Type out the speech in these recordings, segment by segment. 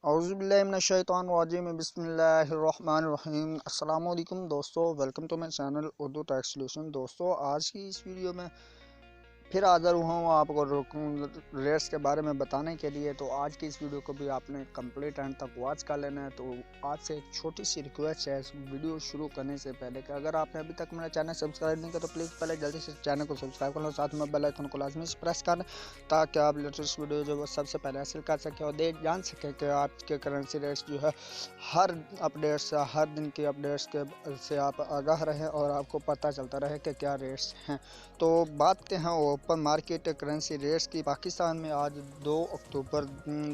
औज़ुबिल्लाहिमिनश्शैतानिर्रजीम बिस्मिल्लाहिर्रहमानिर्रहीम। अस्सलाम वालेकुम दोस्तों, welcome to my channel Urdu tax solution. दोस्तों, आज की इस वीडियो में फिर हाज़िर हुआ हूँ आपको रेट्स के बारे में बताने के लिए। तो आज की इस वीडियो को भी आपने कंप्लीट एंड तक वॉच कर लेना है। तो आज से एक छोटी सी रिक्वेस्ट है इस वीडियो शुरू करने से पहले कि अगर आपने अभी तक मेरा चैनल सब्सक्राइब नहीं किया तो प्लीज़ पहले जल्दी से चैनल को सब्सक्राइब कर लो, साथ में बेल आइकन को लाजमी से प्रेस कर लें ताकि आप लेटेस्ट वीडियो जो वो सबसे पहले हासिल कर सकें और जान सकें कि आपके करेंसी रेट्स जो है हर अपडेट्स हर दिन के अपडेट्स के से आप आगाह रहें और आपको पता चलता रहे कि क्या रेट्स हैं। तो बात के हैं ओपन मार्केट करेंसी रेट्स की पाकिस्तान में आज 2 अक्टूबर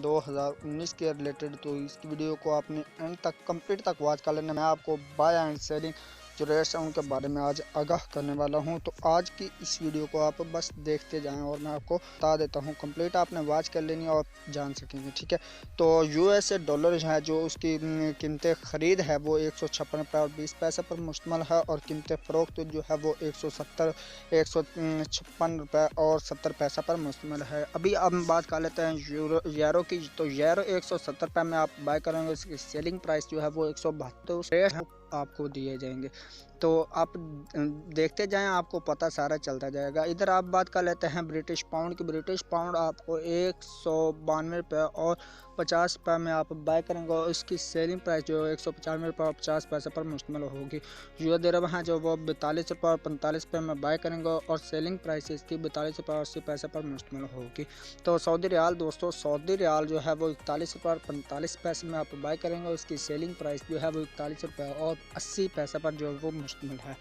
2019 के रिलेटेड। तो इस वीडियो को आपने एंड तक कंप्लीट तक वॉच कर लेना। मैं आपको बाय एंड सेलिंग जो रेट्स हैं उनके बारे में आज आगाह करने वाला हूं। तो आज की इस वीडियो को आप बस देखते जाएं और मैं आपको बता देता हूं, कंप्लीट आपने वॉच कर लेनी और जान सकेंगे, ठीक है। तो यूएसए डॉलर है जो उसकी कीमतें ख़रीद है वो 156 रुपये और 20 पैसे पर मुश्तमिल है और कीमतें फ़रोख्त जो है वो 156 रुपये और 70 पैसे पर मुश्तमिल है। अभी हम बात कर लेते हैं यूरो की। तो यूरो 170 रुपये में आप बाय करेंगे, उसकी सेलिंग प्राइस जो है वो 172 आपको दिए जाएंगे। तो आप देखते जाएं, आपको पता सारा चलता जाएगा। इधर आप बात कर लेते हैं ब्रिटिश पाउंड की। ब्रिटिश पाउंड आपको 192 रुपये और 50 रुपये में आप बाय करेंगे और इसकी सेलिंग प्राइस जो 195 रुपये और 50 पैसे पर मुश्तमिल होगी। यूरो दिरहम है जो वो 42 रुपये और 45 रुपये में बाय करेंगे और सेलिंग प्राइस इसकी 42 रुपये और 80 पैसे पर मुश्तमिल होगी। तो सऊदी रियाल दोस्तों, सऊदी रियाल जो है वो 41 रुपये और 45 पैसे में आप बाय करेंगे और इसकी सेलिंग प्राइस जो है वो 41 रुपये और 80 पैसे पर जो वो मुश्तमिल है।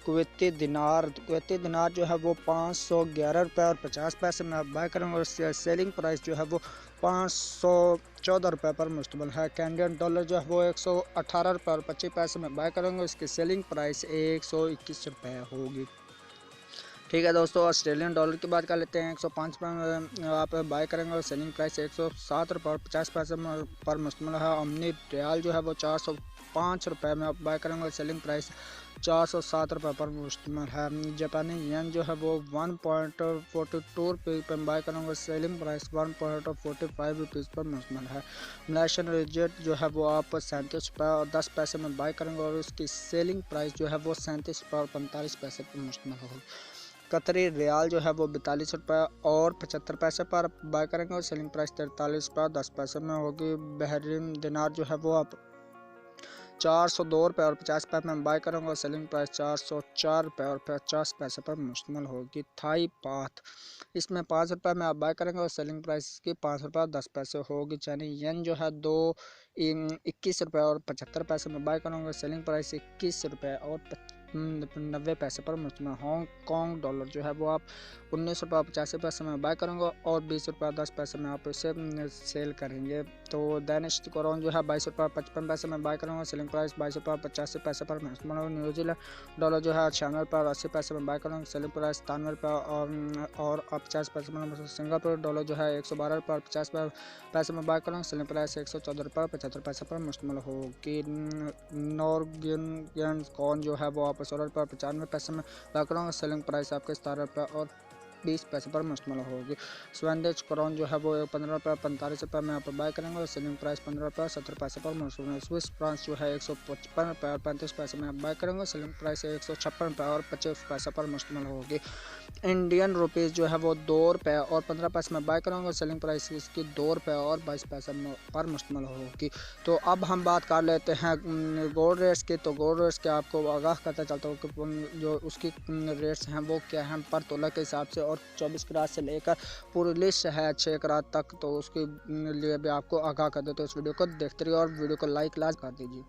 कुवैती दिनार जो है वो 511 रुपये और 50 पैसे में आप बाय करेंगे और सेलिंग प्राइस जो है वो 514 रुपये पर मुश्तमिल है। कैनेडियन डॉलर जो है वो 118 रुपये और 25 पैसे में बाय करेंगे, इसकी सेलिंग प्राइस 121 रुपये होगी, ठीक है दोस्तों। ऑस्ट्रेलियन डॉलर की बात कर लेते हैं। 105 रुपये में आप बाय करेंगे और सेलिंग प्राइस 107 रुपये और 50 पैसे पर मुश्तमिल है। ओमनी रियाल जो है वो 405 रुपये में आप बाय करेंगे और सेलिंग प्राइस 407 रुपये पर मुश्तमिल है। जापानी येन जो है वो 1.42 रुपये पर बाय करेंगे, सेलिंग प्राइस 1.45 रुपीज़ पर मुश्तमिल है। मलेशियन रिजेट जो है वो आप 37 रुपये और 10 पैसे में बाय करेंगे और उसकी सेलिंग प्राइस जो है वो 37 रुपये और 45 पैसे पर मुश्तमिल होगी। कतरी रियाल जो है वो 42 रुपये और 75 पैसे पर बाय करेंगे और सेलिंग प्राइस 43 रुपये और 10 पैसे में होगी। बहरीन दिनार जो है वो आप 402 रुपये और 50 पैसे में बाय करेंगे और सेलिंग प्राइस 404 रुपये और 50 पैसे पर मुश्तमिल होगी। थाई बाथ, इसमें 5 रुपये में आप बाय करेंगे और सेलिंग प्राइस की 5 रुपये और 10 पैसे होगी। चाइनी येन जो है 21 रुपये और 75 पैसे में बाय करेंगे, सेलिंग प्राइस 21 रुपये और 90 पैसे पर मुश्तमिल। हांगकॉन्ग डॉलर जो है वो आप 19 रुपये और 85 पैसे में बाय करेंगे और 20 रुपये और 10 पैसे में आप इसे सेल करेंगे। तो दानिश करोन जो है 22 रुपये और 55 पैसे में बाय करेंगे, सेलिंग प्राइस 22 रुपये और 85 पैसे पर मुश्तमिल है। न्यूजीलैंड डॉलर जो है 96 रुपये और 80 पैसे में बाय करेंगे, सेलिंग प्राइस 97 रुपये और 50 पैसे में। सिंगापुर डॉलर जो है 112 रुपये और 50 पैसे में बाय करेंगे, सेलिंग प्राइस 114 रुपये और 75 पैसे पर मुश्तमिल होगी। नॉर्वेजियन कॉर्न जो है वो आप 16 रुपये और 95 पैसे में बाय करेंगे, सेलिंग प्राइस आपके 17 रुपये और 20 पैसे पर मुश्तमिल होगी। स्वीडिश क्राउन जो है वो 15 रुपये और 45 रुपये में आप बाय करेंगे और सेलिंग प्राइस 15 रुपये और 70 पैसे पर मुश्तमिल है। स्विस फ्रांस जो है 155 रुपये और 35 पैसे में आप बाय करेंगे, सेलिंग प्राइस 156 रुपये और 25 पैसे पर मुश्तमिल होगी। इंडियन रुपीज़ जो है वो 2 रुपये और 15 पैसे में बाय करेंगे और सेलिंग प्राइस इसकी 2 रुपये और 22 पैसे पर मुश्तमिल होगी। तो अब हम बात कर लेते हैं गोल्ड रेट्स की। तो गोल्ड रेट्स के आपको आगाह करता चलता हूँ कि जो उसकी रेट्स हैं वो क्या हैं पर तोला के हिसाब से, और 24 कैरेट से लेकर पूरी लिस्ट है 6 कैरेट तक। तो उसके लिए भी आपको आगाह कर देते, तो इस वीडियो को देखते रहिए और वीडियो को लाइक कर दीजिए।